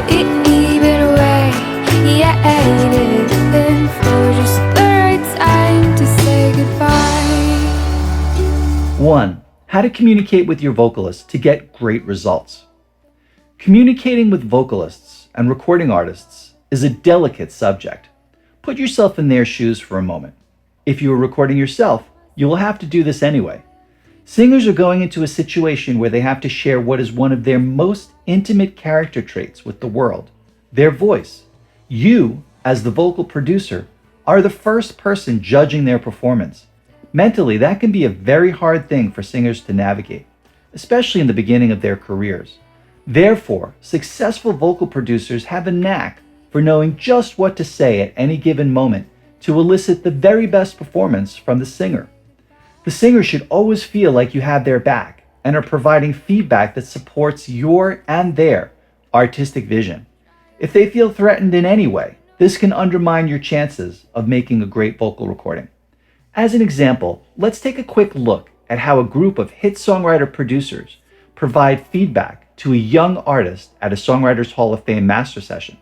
even way. Yeah, waiting for just the right time to say goodbye. 1. How to communicate with your vocalists to get great results. Communicating with vocalists and recording artists is a delicate subject. Put yourself in their shoes for a moment. If you are recording yourself, you will have to do this anyway. Singers are going into a situation where they have to share what is one of their most intimate character traits with the world, their voice. You, as the vocal producer, are the first person judging their performance. Mentally, that can be a very hard thing for singers to navigate, especially in the beginning of their careers. Therefore, successful vocal producers have a knack for knowing just what to say at any given moment to elicit the very best performance from the singer. The singer should always feel like you have their back and are providing feedback that supports your and their artistic vision. If they feel threatened in any way, this can undermine your chances of making a great vocal recording. As an example, let's take a quick look at how a group of hit songwriter producers provide feedback to a young artist at a Songwriters Hall of Fame master session.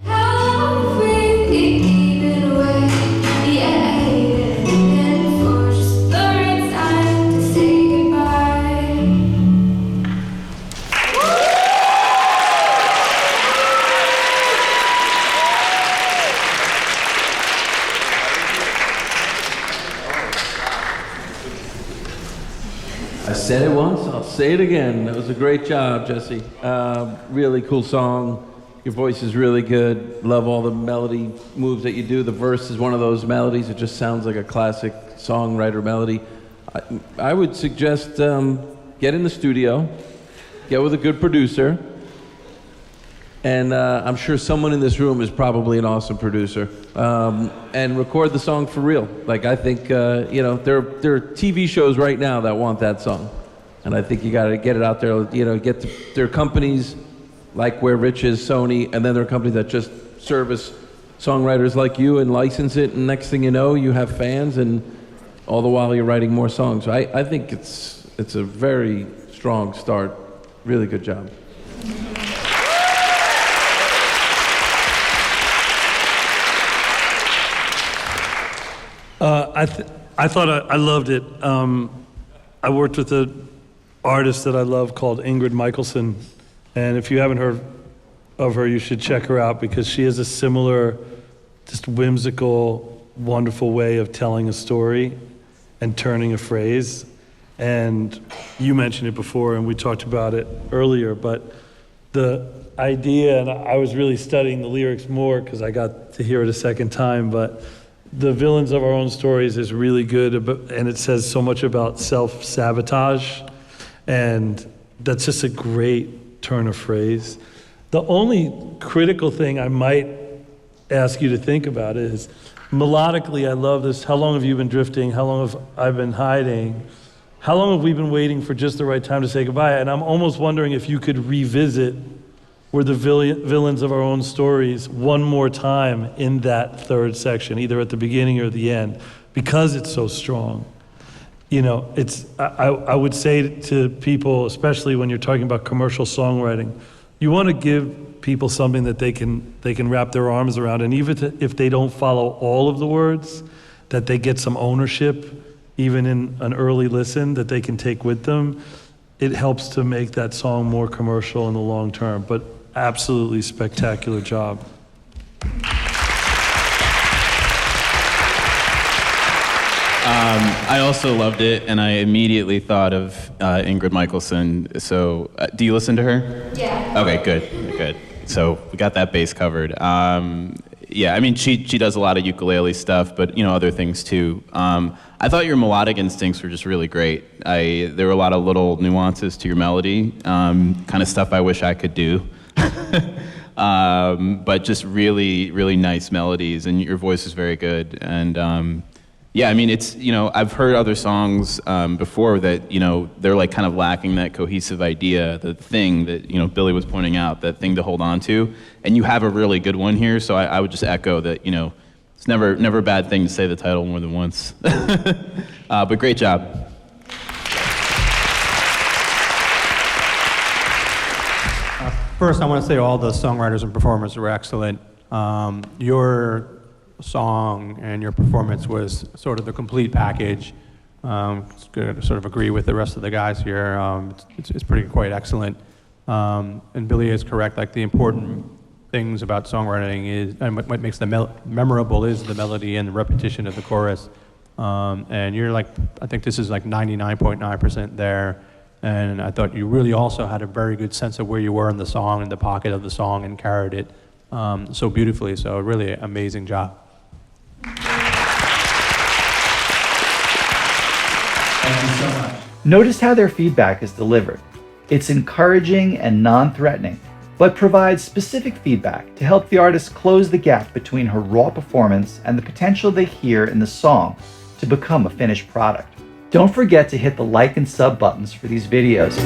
I said it once, I'll say it again. That was a great job, Jessie. Really cool song. Your voice is really good. Love all the melody moves that you do. The verse is one of those melodies. It just sounds like a classic songwriter melody. I would suggest get in the studio, get with a good producer, and I'm sure someone in this room is probably an awesome producer, and record the song for real. Like, I think, there are TV shows right now that want that song, and I think you gotta get it out there, there are companies like where Rich is, Sony, and then there are companies that just service songwriters like you and license it, and next thing you know, you have fans, and all the while you're writing more songs. So I think it's a very strong start. Really good job. I thought I loved it. I worked with an artist that I love called Ingrid Michaelson, and if you haven't heard of her, you should check her out because she has a similar, just whimsical, wonderful way of telling a story and turning a phrase. And you mentioned it before, and we talked about it earlier, but the idea, and I was really studying the lyrics more because I got to hear it a second time, but the villains of our own stories is really good, and it says so much about self-sabotage, and that's just a great turn of phrase. The only critical thing I might ask you to think about is, melodically, I love this. How long have you been drifting? How long have I been hiding? How long have we been waiting for just the right time to say goodbye? And I'm almost wondering if you could revisit We're the villains of our own stories one more time in that third section, either at the beginning or the end, because it's so strong. You know, I would say to people, especially when you're talking about commercial songwriting, you want to give people something that they can wrap their arms around, and even if they don't follow all of the words, that they get some ownership, even in an early listen, that they can take with them. It helps to make that song more commercial in the long term, but absolutely spectacular job. I also loved it, and I immediately thought of Ingrid Michaelson. So, do you listen to her? Yeah. Okay, good. So we got that base covered. Yeah, I mean, she does a lot of ukulele stuff, but other things too. I thought your melodic instincts were just really great. There were a lot of little nuances to your melody, kind of stuff I wish I could do. But just really, really nice melodies, and your voice is very good. And yeah, I mean, it's, I've heard other songs before that, they're like kind of lacking that cohesive idea, the thing that, Billy was pointing out, that thing to hold on to. And you have a really good one here, so I would just echo that, it's never a bad thing to say the title more than once. But great job. First, I want to say all the songwriters and performers were excellent. Your song and your performance was sort of the complete package. It's good to sort of agree with the rest of the guys here. It's pretty quite excellent. And Billy is correct. Like the important things about songwriting is, and what makes them memorable is the melody and the repetition of the chorus. And you're like, I think this is like 99.9% there. And I thought you really also had a very good sense of where you were in the song and the pocket of the song and carried it so beautifully. So really amazing job. Thank you so much. Notice how their feedback is delivered. It's encouraging and non-threatening, but provides specific feedback to help the artist close the gap between her raw performance and the potential they hear in the song to become a finished product. Don't forget to hit the like and sub buttons for these videos.